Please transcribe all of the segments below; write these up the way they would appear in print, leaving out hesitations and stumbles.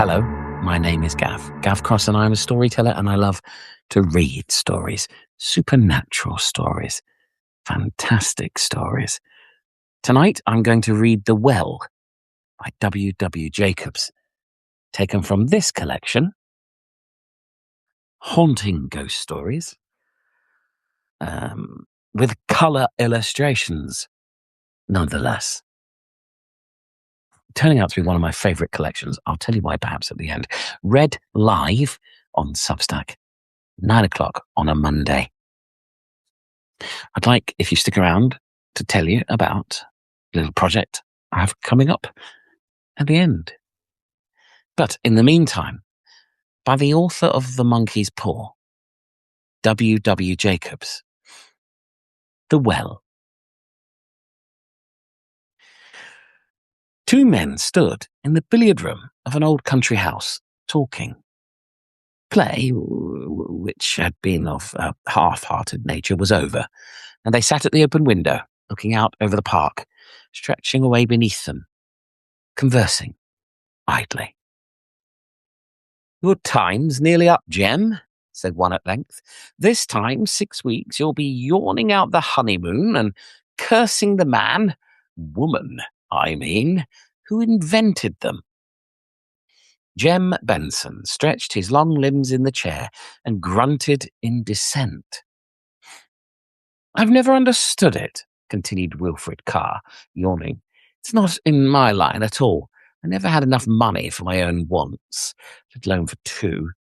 Hello, my name is Gav Cross, and I'm a storyteller, and I love to read stories, supernatural stories, fantastic stories. Tonight, I'm going to read The Well by W. Jacobs, taken from this collection, Haunting Ghost Stories, with colour illustrations, nonetheless. Turning out to be one of my favourite collections. I'll tell you why perhaps at the end. Read live on Substack, 9 o'clock on a Monday. I'd like, if you stick around, to tell you about a little project I have coming up at the end. But in the meantime, by the author of The Monkey's Paw, W. Jacobs, The Well. Two men stood in the billiard room of an old country house, talking. Play, which had been of a half-hearted nature, was over, and they sat at the open window, looking out over the park, stretching away beneath them, conversing idly. "Your time's nearly up, Jem," said one at length. "This time, 6 weeks, you'll be yawning out the honeymoon and cursing the woman, I mean, who invented them." Jem Benson stretched his long limbs in the chair and grunted in dissent. "I've never understood it," continued Wilfred Carr, yawning. "It's not in my line at all. I never had enough money for my own wants, let alone for two.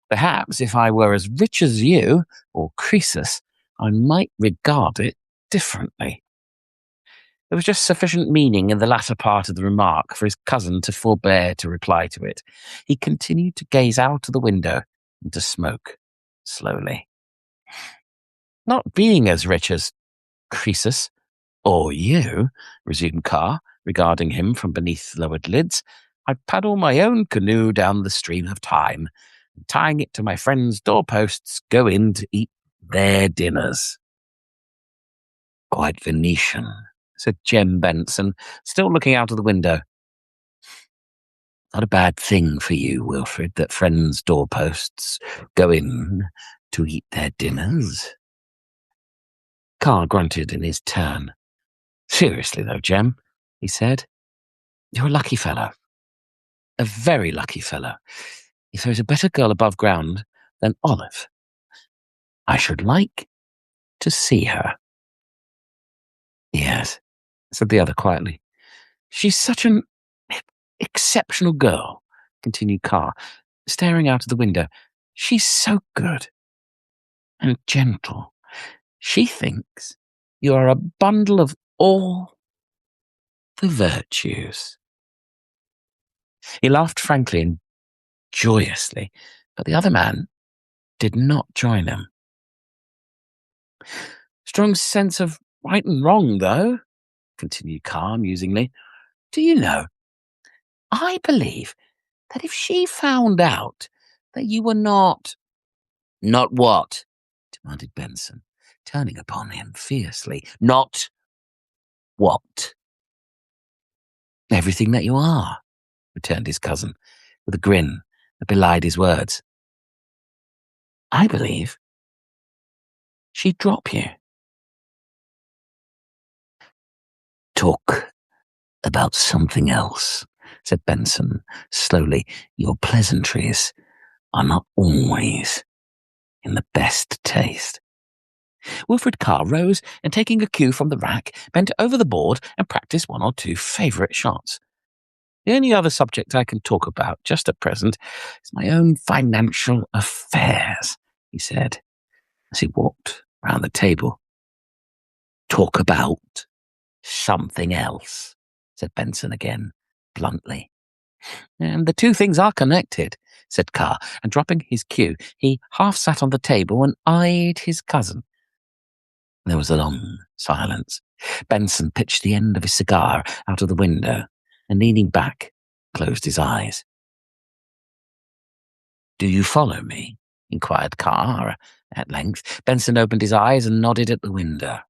Perhaps if I were as rich as you, or Croesus, I might regard it differently." There was just sufficient meaning in the latter part of the remark for his cousin to forbear to reply to it. He continued to gaze out of the window and to smoke, slowly. "Not being as rich as Croesus, or you," resumed Carr, regarding him from beneath lowered lids, "I paddle my own canoe down the stream of time, and tying it to my friends' doorposts, go in to eat their dinners." "Quite Venetian," said Jem Benson, still looking out of the window. "Not a bad thing for you, Wilfred, that friends' doorposts go in to eat their dinners." Carr grunted in his turn. "Seriously, though, Jem," he said, "you're a lucky fellow. A very lucky fellow. If there's a better girl above ground than Olive, I should like to see her." "Yes," said the other quietly. "She's such an exceptional girl," continued Carr, staring out of the window. "She's so good and gentle. She thinks you are a bundle of all the virtues." He laughed frankly and joyously, but the other man did not join him. "Strong sense of right and wrong, though," continued Carr musingly. "Do you know, I believe that if she found out that you were not—" "Not what?" demanded Benson, turning upon him fiercely. "Not what?" "Everything that you are," returned his cousin, with a grin that belied his words. "I believe she'd drop you." "Talk about something else," said Benson slowly. "Your pleasantries are not always in the best taste." Wilfred Carr rose and, taking a cue from the rack, bent over the board and practiced one or two favourite shots. "The only other subject I can talk about just at present is my own financial affairs," he said, as he walked round the table. "Talk about something else," said Benson again, bluntly. "And the two things are connected," said Carr, and dropping his cue, he half sat on the table and eyed his cousin. There was a long silence. Benson pitched the end of his cigar out of the window and, leaning back, closed his eyes. "Do you follow me?" inquired Carr at length. Benson opened his eyes and nodded at the window.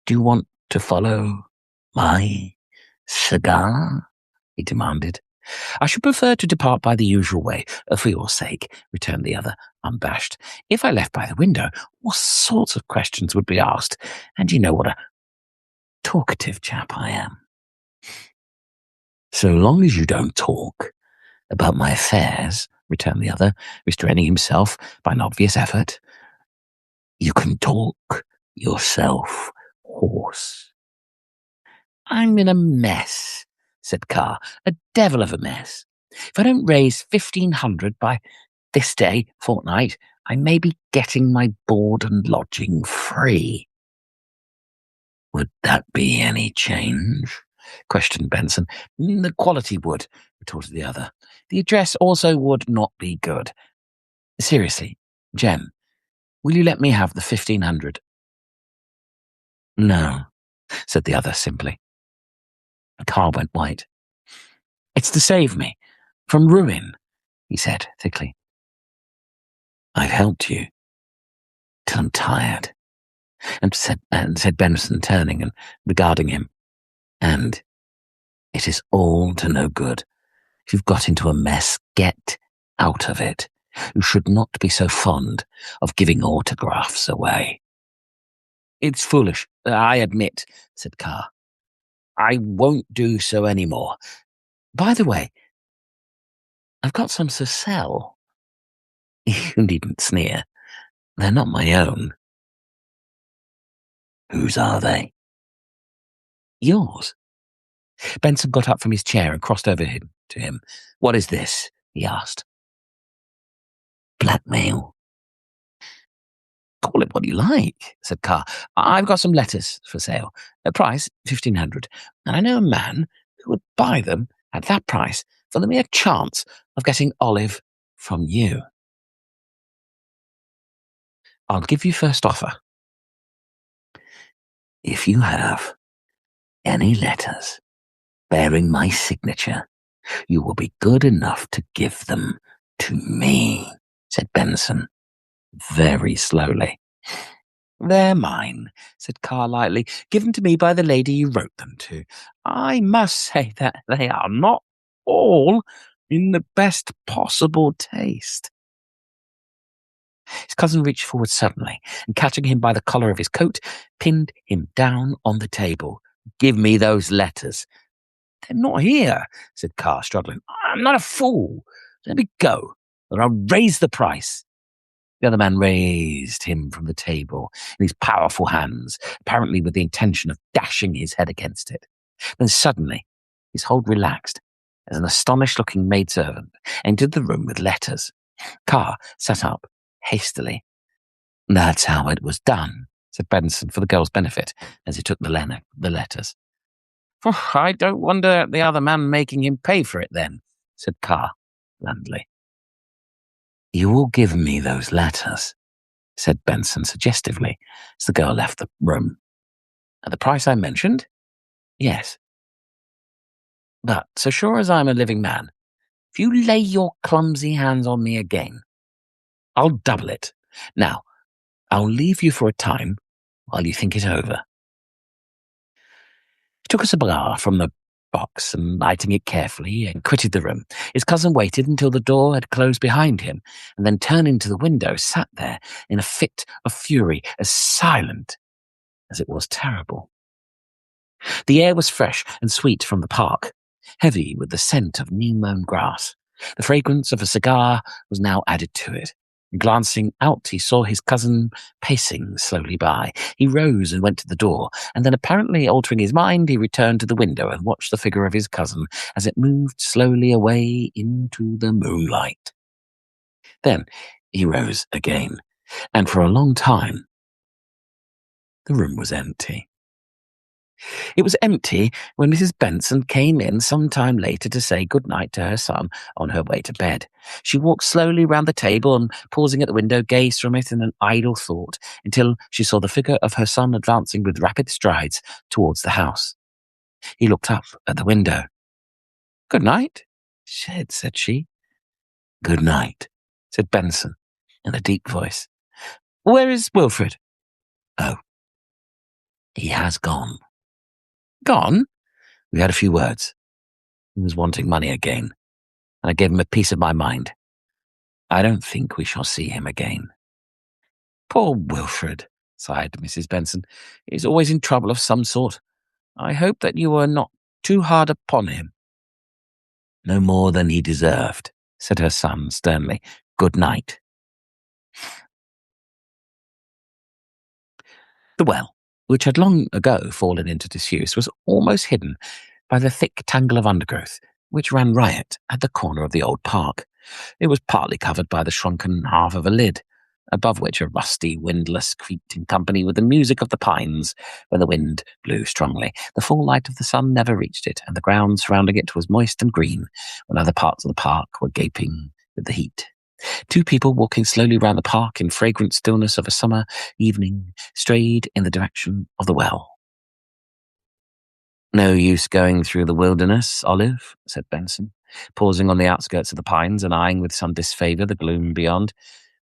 "Do you want to follow my cigar?" he demanded. I should prefer to depart by the usual way, for your sake, returned the other, unabashed. If I left by the window, all sorts of questions would be asked, and you know what a talkative chap I am. So long as you don't talk about my affairs, returned the other, restraining himself by an obvious effort, you can talk yourself hoarse. I'm in a mess, said Carr, a devil of a mess. If I don't raise 1,500 by this day fortnight, I may be getting my board and lodging free. Would that be any change? Questioned Benson. The quality would, retorted the other. The address also would not be good. Seriously, Jem, will you let me have the 1,500? No, said the other simply. Carr went white. It's to save me from ruin, he said thickly. I've helped you till I'm tired, said Benson, turning and regarding him. And it is all to no good. If you've got into a mess, get out of it. You should not be so fond of giving autographs away. It's foolish, I admit, said Carr. I won't do so any more. By the way, I've got some to sell. You needn't sneer. They're not my own. Whose are they? Yours. Benson got up from his chair and crossed over to him. What is this? He asked. Blackmail. Call it what you like, said Carr. I've got some letters for sale. The price, 1,500. And I know a man who would buy them at that price for the mere chance of getting Olive from you. I'll give you first offer. If you have any letters bearing my signature, you will be good enough to give them to me, said Benson, very slowly. They're mine, said Carr lightly, given to me by the lady you wrote them to. I must say that they are not all in the best possible taste. His cousin reached forward suddenly, and catching him by the collar of his coat, pinned him down on the table. Give me those letters. They're not here, said Carr, struggling. I'm not a fool. Let me go, or I'll raise the price. The other man raised him from the table in his powerful hands, apparently with the intention of dashing his head against it. Then suddenly, his hold relaxed as an astonished-looking maidservant entered the room with letters. Carr sat up hastily. That's how it was done, said Benson for the girl's benefit as he took the letters. I don't wonder at the other man making him pay for it then, said Carr blandly. You will give me those letters, said Benson suggestively as the girl left the room. At the price I mentioned? Yes. But so sure as I'm a living man, if you lay your clumsy hands on me again, I'll double it. Now, I'll leave you for a time while you think it over. He took a cigar from the box and, lighting it carefully, and quitted the room. His cousin waited until the door had closed behind him, and then turning to the window, sat there in a fit of fury, as silent as it was terrible. The air was fresh and sweet from the park, heavy with the scent of new-mown grass. The fragrance of a cigar was now added to it. Glancing out, he saw his cousin pacing slowly by. He rose and went to the door, and then, apparently altering his mind, he returned to the window and watched the figure of his cousin as it moved slowly away into the moonlight. Then he rose again, and for a long time the room was empty. It was empty when Mrs. Benson came in some time later to say good night to her son on her way to bed. She walked slowly round the table and, pausing at the window, gazed from it in an idle thought until she saw the figure of her son advancing with rapid strides towards the house. He looked up at the window. Good night, said she. Good night, said Benson in a deep voice. Where is Wilfred? Oh, he has gone. Gone? We had a few words. He was wanting money again. and I gave him a piece of my mind. I don't think we shall see him again." "Poor Wilfred," sighed Mrs. Benson. "He's always in trouble of some sort. I hope that you were not too hard upon him." "No more than he deserved," said her son sternly. "Good night." The well, which had long ago fallen into disuse, was almost hidden by the thick tangle of undergrowth which ran riot at the corner of the old park. It was partly covered by the shrunken half of a lid, above which a rusty windlass creaked in company with the music of the pines when the wind blew strongly. The full light of the sun never reached it, and the ground surrounding it was moist and green when other parts of the park were gaping with the heat. Two people walking slowly round the park in fragrant stillness of a summer evening strayed in the direction of the well. "No use going through the wilderness, Olive," said Benson, pausing on the outskirts of the pines and eyeing with some disfavour the gloom beyond.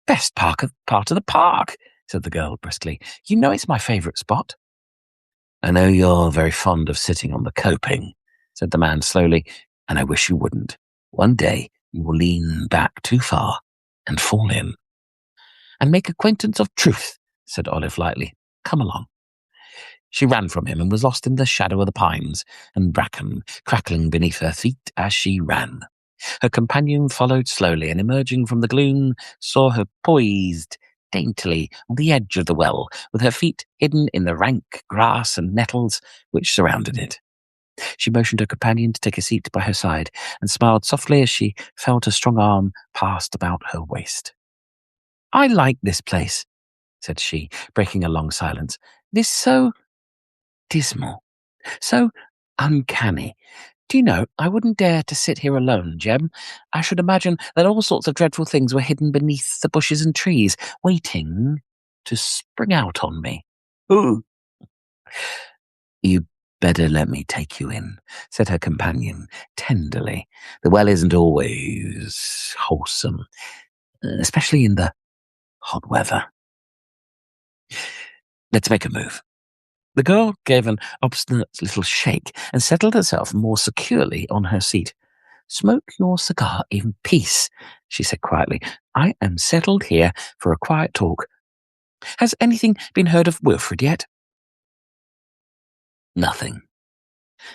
"Best part of the park," said the girl briskly. "You know it's my favourite spot." "I know you're very fond of sitting on the coping," said the man slowly, "and I wish you wouldn't. One day you will lean back too far and fall in." "And make acquaintance of truth," said Olive lightly. "Come along." She ran from him and was lost in the shadow of the pines and bracken crackling beneath her feet as she ran. Her companion followed slowly, and emerging from the gloom, saw her poised daintily on the edge of the well, with her feet hidden in the rank grass and nettles which surrounded it. She motioned her companion to take a seat by her side, and smiled softly as she felt a strong arm passed about her waist. "I like this place," said she, breaking a long silence. "This so dismal, so uncanny. Do you know, I wouldn't dare to sit here alone, Jem. I should imagine that all sorts of dreadful things were hidden beneath the bushes and trees, waiting to spring out on me." "Ooh." "You better let me take you in," said her companion tenderly. "The well isn't always wholesome, especially in the hot weather. Let's make a move." The girl gave an obstinate little shake and settled herself more securely on her seat. "Smoke your cigar in peace," she said quietly. "I am settled here for a quiet talk. Has anything been heard of Wilfred yet?" "Nothing."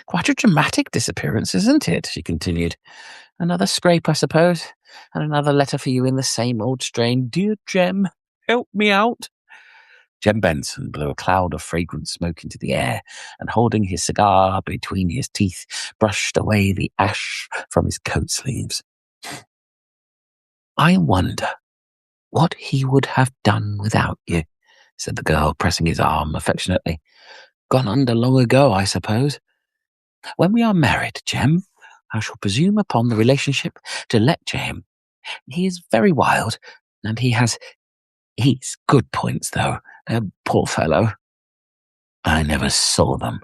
"Quite a dramatic disappearance, isn't it?" she continued. "Another scrape, I suppose, and another letter for you in the same old strain. Dear Jem, help me out." Jem Benson blew a cloud of fragrant smoke into the air, and holding his cigar between his teeth, brushed away the ash from his coat sleeves. "I wonder what he would have done without you," said the girl, pressing his arm affectionately. "Gone under long ago, I suppose. When we are married, Jem, I shall presume upon the relationship to lecture him. He is very wild, and he's good points, though. Poor fellow." "I never saw them,"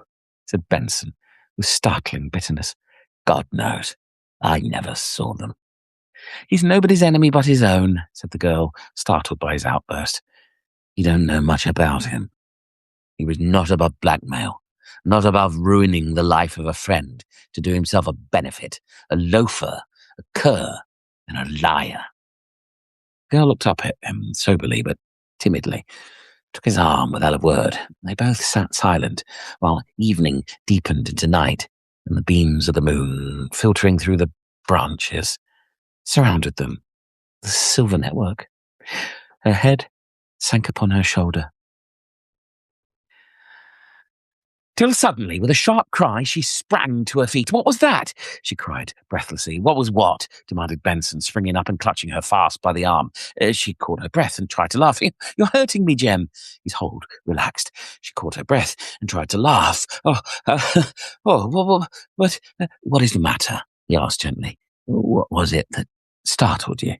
said Benson, with startling bitterness. "God knows, I never saw them." "He's nobody's enemy but his own," said the girl, startled by his outburst. "You don't know much about him. He was not above blackmail, not above ruining the life of a friend to do himself a benefit, a loafer, a cur, and a liar." The girl looked up at him soberly but timidly, took his arm without a word. They both sat silent, while evening deepened into night, and the beams of the moon, filtering through the branches, surrounded them, the silver network. Her head sank upon her shoulder, till suddenly, with a sharp cry, she sprang to her feet. "What was that?" she cried breathlessly. "What was what?" demanded Benson, springing up and clutching her fast by the arm. She caught her breath and tried to laugh. "You're hurting me, Jem." His hold relaxed. She caught her breath and tried to laugh. What is the matter?" he asked gently. "What was it that startled you?"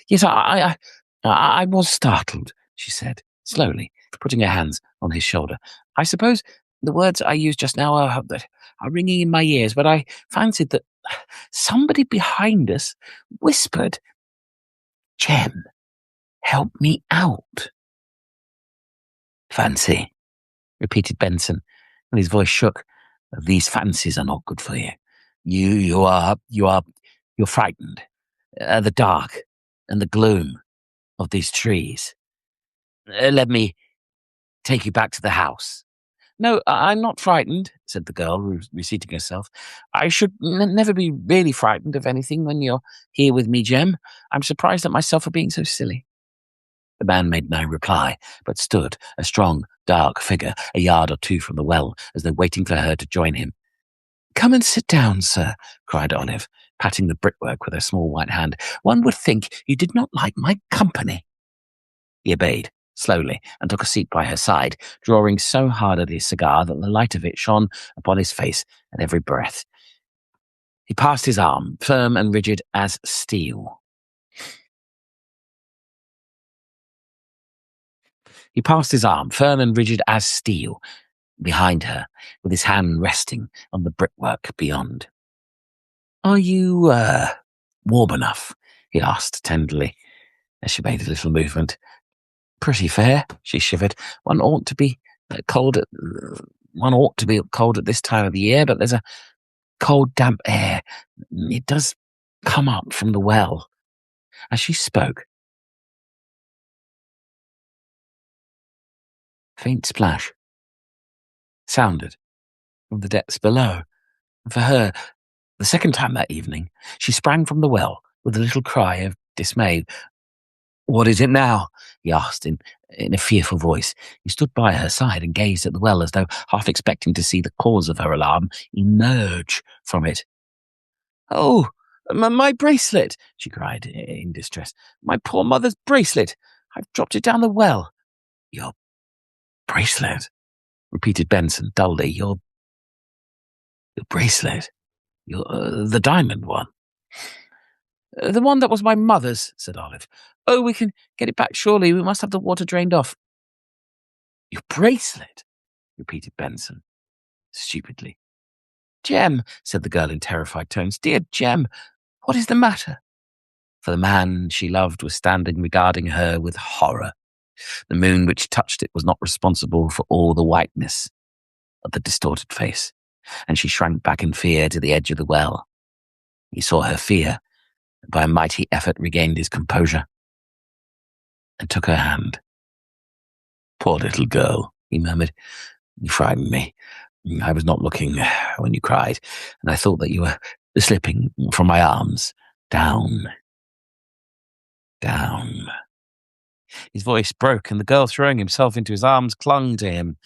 "Yes, I was startled," she said, slowly, putting her hands on his shoulder. "I suppose the words I used just now are ringing in my ears, but I fancied that somebody behind us whispered, 'Jem, help me out.'" "Fancy," repeated Benson, and his voice shook. "These fancies are not good for you. You are You're frightened. The dark and the gloom of these trees. Let me take you back to the house." "No, I'm not frightened," said the girl, reseating herself. "I should never be really frightened of anything when you're here with me, Jem. I'm surprised at myself for being so silly." The man made no reply, but stood, a strong, dark figure, a yard or two from the well, as though waiting for her to join him. "Come and sit down, sir," cried Olive, patting the brickwork with her small white hand. "One would think you did not like my company." He obeyed, slowly, and took a seat by her side, drawing so hard at his cigar that the light of it shone upon his face at every breath. He passed his arm, firm and rigid as steel. He passed his arm, firm and rigid as steel, behind her, with his hand resting on the brickwork beyond. "Are you, warm enough?" he asked tenderly, as she made a little movement. "Pretty fair," she shivered. One ought to be cold at this time of the year, but there's a cold, damp air. It does come up from the well." As she spoke, a faint splash sounded from the depths below. And for her, the second time that evening, she sprang from the well with a little cry of dismay. "What is it now?" he asked in a fearful voice. He stood by her side and gazed at the well as though half expecting to see the cause of her alarm emerge from it. "Oh, my bracelet!" she cried in distress. "My poor mother's bracelet! I've dropped it down the well." "Your bracelet?" repeated Benson dully. Your bracelet? The diamond one?" "The one that was my mother's," said Olive. "Oh, we can get it back surely. We must have the water drained off." "Your bracelet?" repeated Benson, stupidly. "Jem," said the girl in terrified tones. "Dear Jem, what is the matter?" For the man she loved was standing regarding her with horror. The moon which touched it was not responsible for all the whiteness of the distorted face, and she shrank back in fear to the edge of the well. He saw her fear, and by a mighty effort regained his composure, and took her hand. "Poor little girl," he murmured. "You frightened me. I was not looking when you cried, and I thought that you were slipping from my arms. Down. Down." His voice broke, and the girl, throwing himself into his arms, clung to him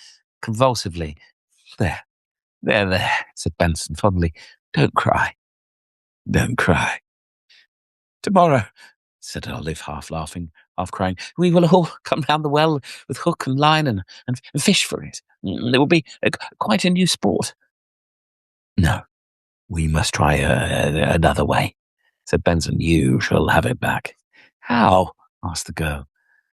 convulsively. There, there," said Benson fondly. "Don't cry. Don't cry." "Tomorrow," said Olive, half laughing, half crying, "we will all come round the well with hook and line and fish for it. It will be quite a new sport." "No, we must try another way," said Benson. "You shall have it back." "How?" asked the girl.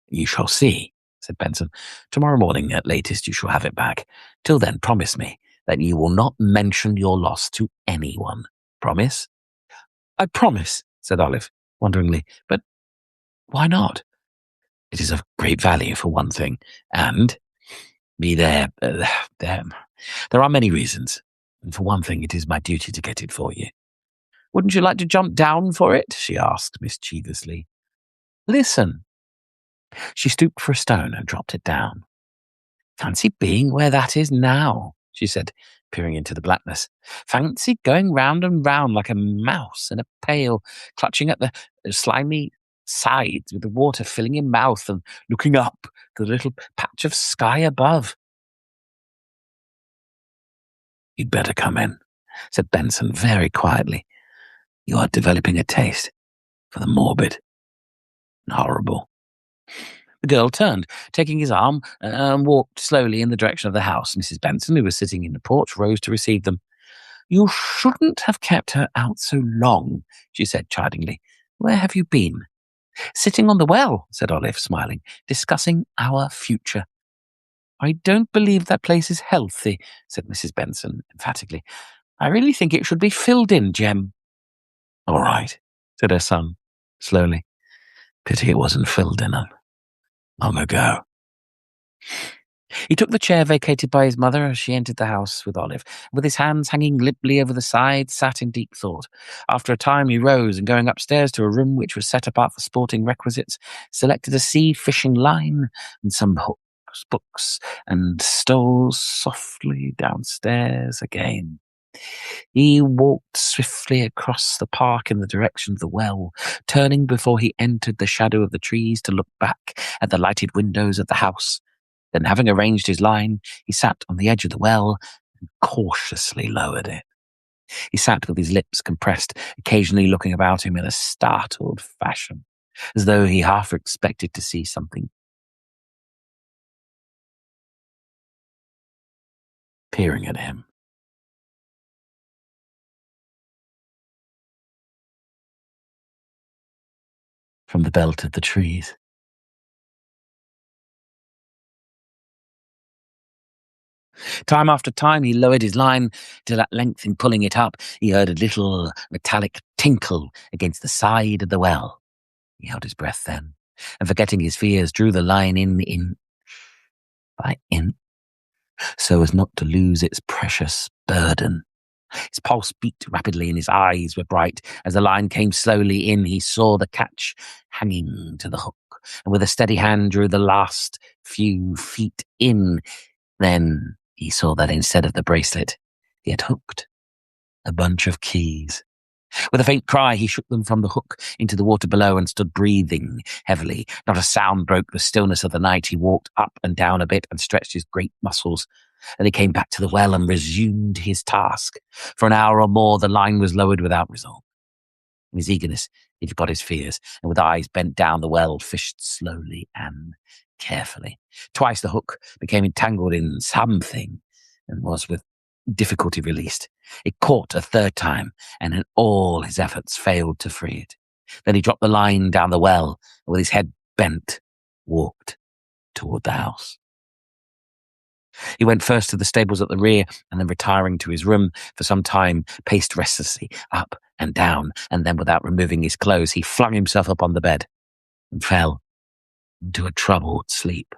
"You shall see," said Benson. "Tomorrow morning at latest you shall have it back. Till then, promise me that you will not mention your loss to anyone. Promise?" "I promise," said Olive, wonderingly. "But why not?" "It is of great value, for one thing, and there are many reasons. And for one thing, it is my duty to get it for you." "Wouldn't you like to jump down for it?" she asked mischievously. "Listen." She stooped for a stone and dropped it down. "Fancy being where that is now," she said, peering into the blackness. "Fancy going round and round like a mouse in a pail, clutching at the slimy sides with the water filling your mouth and looking up to the little patch of sky above." "You'd better come in," said Benson very quietly. "You are developing a taste for the morbid and horrible." The girl turned, taking his arm, and walked slowly in the direction of the house. Mrs. Benson, who was sitting in the porch, rose to receive them. "You shouldn't have kept her out so long," she said chidingly. "Where have you been?" "Sitting on the well," said Olive, smiling, "discussing our future." "I don't believe that place is healthy," said Mrs. Benson emphatically. "I really think it should be filled in, Jem." "All right," said her son, slowly. "Pity it wasn't filled in long ago." He took the chair vacated by his mother as she entered the house with Olive. With his hands hanging limply over the side, sat in deep thought. After a time he rose and, going upstairs to a room which was set apart for sporting requisites, selected a sea fishing line and some hooks, books, and stole softly downstairs again. He walked swiftly across the park in the direction of the well, turning before he entered the shadow of the trees to look back at the lighted windows of the house. Then, having arranged his line, he sat on the edge of the well and cautiously lowered it. He sat with his lips compressed, occasionally looking about him in a startled fashion, as though he half expected to see something peering at him. From the belt of the trees. Time after time he lowered his line, till at length, in pulling it up, he heard a little metallic tinkle against the side of the well. He held his breath then, and forgetting his fears, drew the line in by inch, so as not to lose its precious burden. His pulse beat rapidly and his eyes were bright. As the line came slowly in, he saw the catch hanging to the hook, and with a steady hand drew the last few feet in. Then he saw that instead of the bracelet, he had hooked a bunch of keys. With a faint cry, he shook them from the hook into the water below and stood breathing heavily. Not a sound broke the stillness of the night. He walked up and down a bit and stretched his great muscles. Then he came back to the well and resumed his task. For an hour or more, the line was lowered without result. In his eagerness, he forgot his fears, and with eyes bent down the well, fished slowly and carefully. Twice the hook became entangled in something and was with difficulty released. It caught a third time, and in all his efforts failed to free it. Then he dropped the line down the well, and with his head bent, walked toward the house. He went first to the stables at the rear, and then, retiring to his room, for some time paced restlessly up and down, and then, without removing his clothes, he flung himself upon the bed and fell into a troubled sleep.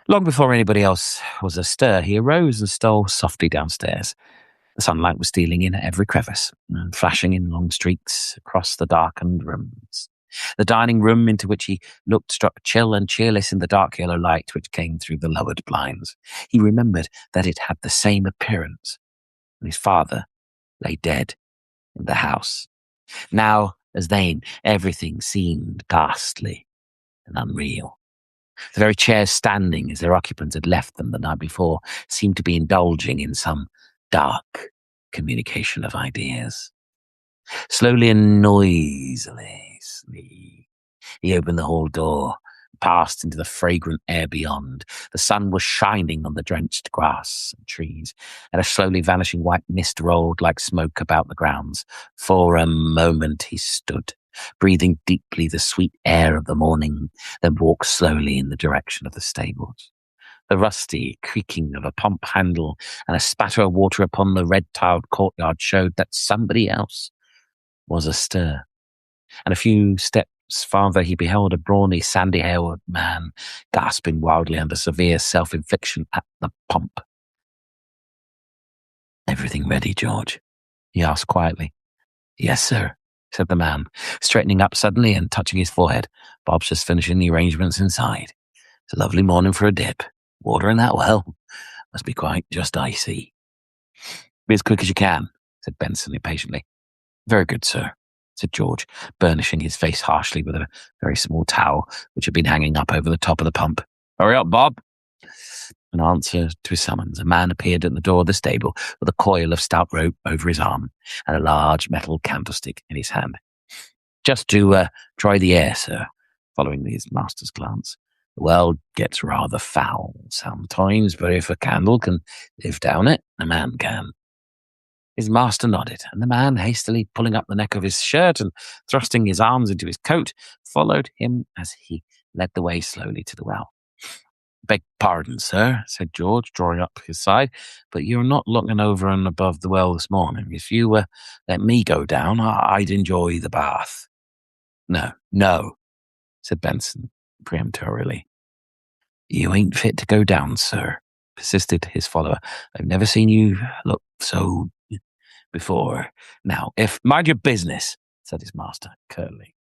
Long before anybody else was astir, he arose and stole softly downstairs. The sunlight was stealing in at every crevice and flashing in long streaks across the darkened rooms. The dining room into which he looked struck chill and cheerless in the dark yellow light which came through the lowered blinds. He remembered that it had the same appearance when his father lay dead in the house. Now, as then, everything seemed ghastly and unreal. The very chairs standing as their occupants had left them the night before seemed to be indulging in some dark communication of ideas. Slowly and noisily, he opened the hall door, passed into the fragrant air beyond. The sun was shining on the drenched grass and trees, and a slowly vanishing white mist rolled like smoke about the grounds. For a moment he stood, breathing deeply the sweet air of the morning, then walked slowly in the direction of the stables. The rusty creaking of a pump handle and a spatter of water upon the red-tiled courtyard showed that somebody else was astir. And a few steps farther he beheld a brawny, sandy-haired man gasping wildly under severe self-infliction at the pump. "Everything ready, George?" he asked quietly. "Yes, sir," said the man, straightening up suddenly and touching his forehead. "Bob's just finishing the arrangements inside. It's a lovely morning for a dip. Water in that well must be quite just icy." "Be as quick as you can," said Benson impatiently. "Very good, sir," said George, burnishing his face harshly with a very small towel which had been hanging up over the top of the pump. "Hurry up, Bob." In answer to his summons, a man appeared at the door of the stable with a coil of stout rope over his arm and a large metal candlestick in his hand. "Just to try the air, sir," following his master's glance. "The well gets rather foul sometimes, but if a candle can live down it, a man can." His master nodded, and the man, hastily pulling up the neck of his shirt and thrusting his arms into his coat, followed him as he led the way slowly to the well. "Beg pardon, sir," said George, drawing up his side, "but you're not looking over and above the well this morning. If you let me go down, I'd enjoy the bath." No, said Benson peremptorily. You ain't fit to go down, sir, persisted his follower. I've never seen you look so before. Now, if mind your business, said his master curtly.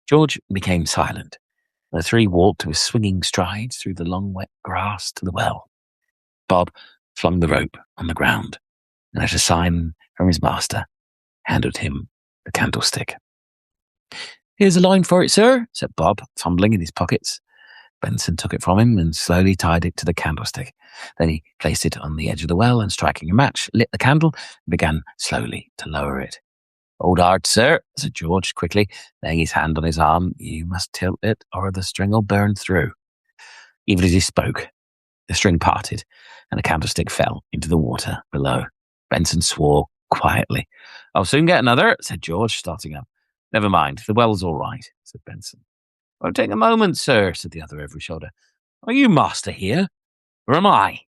George became silent. The three walked with swinging strides through the long wet grass to the well. Bob flung the rope on the ground, and at a sign from his master, handed him the candlestick. Here's a line for it, sir, said Bob, fumbling in his pockets. Benson took it from him and slowly tied it to the candlestick. Then he placed it on the edge of the well and, striking a match, lit the candle and began slowly to lower it. Hold hard, sir, said George quickly, laying his hand on his arm. You must tilt it or the string will burn through. Even as he spoke, the string parted and the candlestick fell into the water below. Benson swore quietly. I'll soon get another, said George, starting up. Never mind, the well's all right, said Benson. Won't take a moment, sir, said the other over his shoulder. Are you master here, or am I?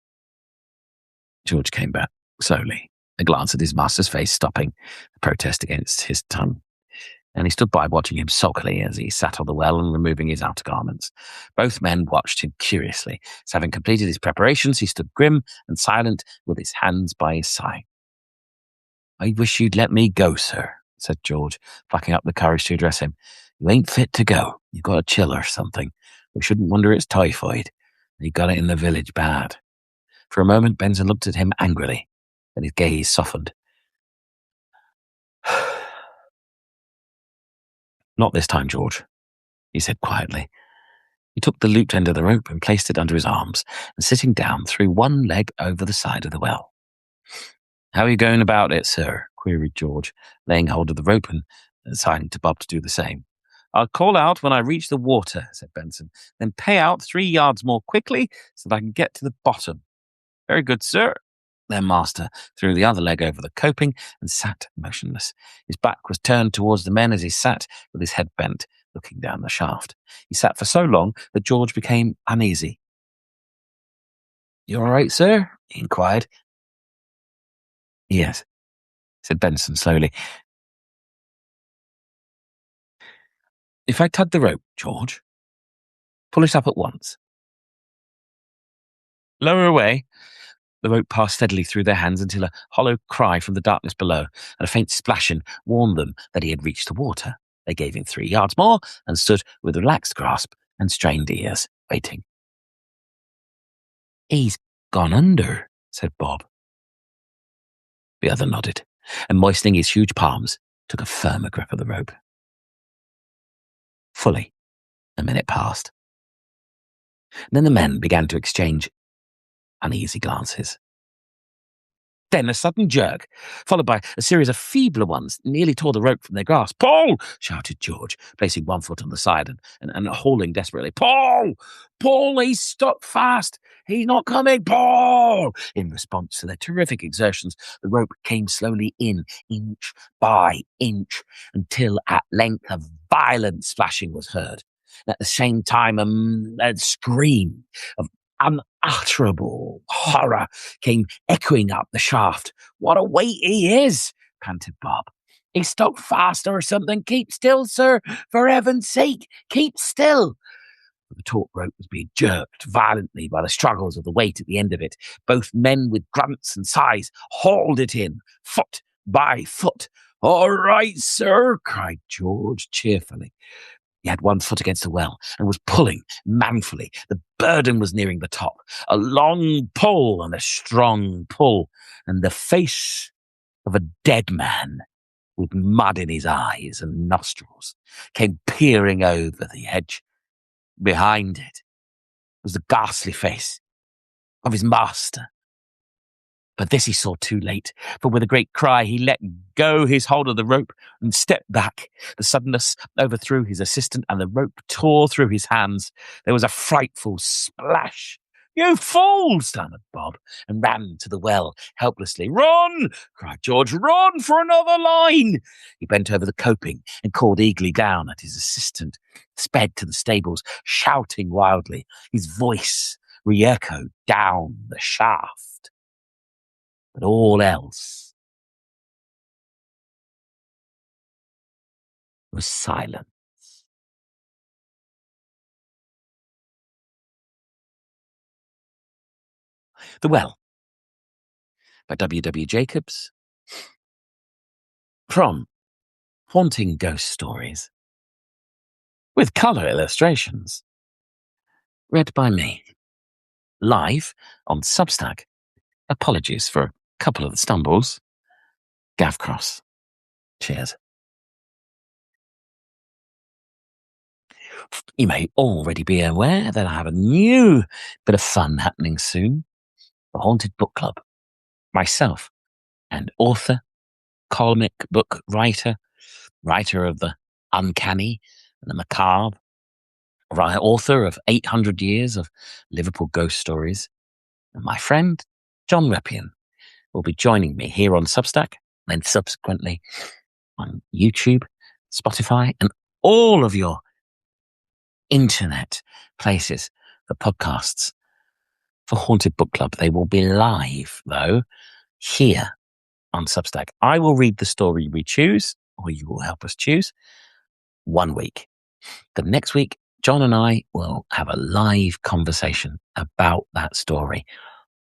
George came back slowly, a glance at his master's face stopping the protest against his tongue. And he stood by watching him sulkily as he sat on the well and removing his outer garments. Both men watched him curiously, as having completed his preparations, he stood grim and silent with his hands by his side. I wish you'd let me go, sir, said George, plucking up the courage to address him. You ain't fit to go. You've got a chill or something. We shouldn't wonder it's typhoid. You got it in the village bad. For a moment, Benson looked at him angrily. Then his gaze softened. Not this time, George, he said quietly. He took the looped end of the rope and placed it under his arms, and sitting down, threw one leg over the side of the well. How are you going about it, sir? Queried George, laying hold of the rope and signing to Bob to do the same. I'll call out when I reach the water, said Benson, then pay out 3 yards more quickly so that I can get to the bottom. Very good, sir. Their master threw the other leg over the coping and sat motionless. His back was turned towards the men as he sat with his head bent, looking down the shaft. He sat for so long that George became uneasy. You all right, sir? He inquired. Yes, said Benson slowly. If I tug the rope, George, pull it up at once. Lower away. The rope passed steadily through their hands until a hollow cry from the darkness below and a faint splashing warned them that he had reached the water. They gave him 3 yards more and stood with relaxed grasp and strained ears, waiting. He's gone under, said Bob. The other nodded, and moistening his huge palms, took a firmer grip of the rope. Fully a minute passed. Then the men began to exchange uneasy glances. Then a sudden jerk, followed by a series of feebler ones, nearly tore the rope from their grasp. Paul! Shouted George, placing one foot on the side and hauling desperately. Paul! Paul, he's stuck fast! He's not coming, Paul! In response to their terrific exertions, the rope came slowly in, inch by inch, until at length a violent splashing was heard. And at the same time, a scream of unutterable horror came echoing up the shaft. What a weight he is, panted Bob. He's stuck fast or something. Keep still, sir. For heaven's sake, keep still. The taut rope was being jerked violently by the struggles of the weight at the end of it. Both men with grunts and sighs hauled it in, foot by foot. All right, sir, cried George cheerfully. He had one foot against the well and was pulling manfully. The burden was nearing the top. A long pull and a strong pull, and the face of a dead man with mud in his eyes and nostrils came peering over the edge. Behind it was the ghastly face of his master. But this he saw too late, for with a great cry he let go his hold of the rope and stepped back. The suddenness overthrew his assistant and the rope tore through his hands. There was a frightful splash. You fool, stammered Bob, and ran to the well helplessly. Run, cried George, run for another line. He bent over the coping and called eagerly down at his assistant, sped to the stables, shouting wildly. His voice re-echoed down the shaft. But all else was silent. The Well by W. Jacobs. From Haunting Ghost Stories. With colour illustrations. Read by me. Live on Substack. Apologies for a couple of the stumbles. Gav Cross. Cheers. You may already be aware that I have a new bit of fun happening soon. The Haunted Book Club. Myself, an author, comic book writer, writer of the uncanny and the macabre, author of 800 Years of Liverpool Ghost Stories, and my friend, John Reppion, will be joining me here on Substack, and subsequently on YouTube, Spotify, and all of your internet places for podcasts for Haunted Book Club. They will be live, though, here on Substack. I will read the story we choose, or you will help us choose, 1 week. The next week, John and I will have a live conversation about that story,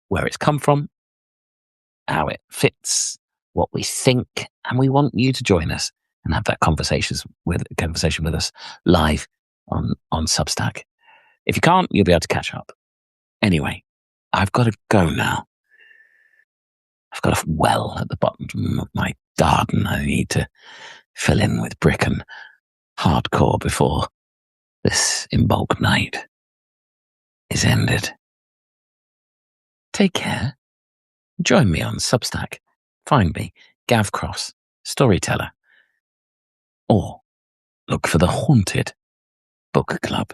where it's come from, how it fits, what we think, and we want you to join us and have that conversation with us live on Substack. If you can't, you'll be able to catch up. Anyway, I've got to go now. I've got a well at the bottom of my garden I need to fill in with brick and hardcore before this Imbolc night is ended. Take care. Join me on Substack. Find me, Gav Cross, Storyteller. Or look for the Haunted Book Club.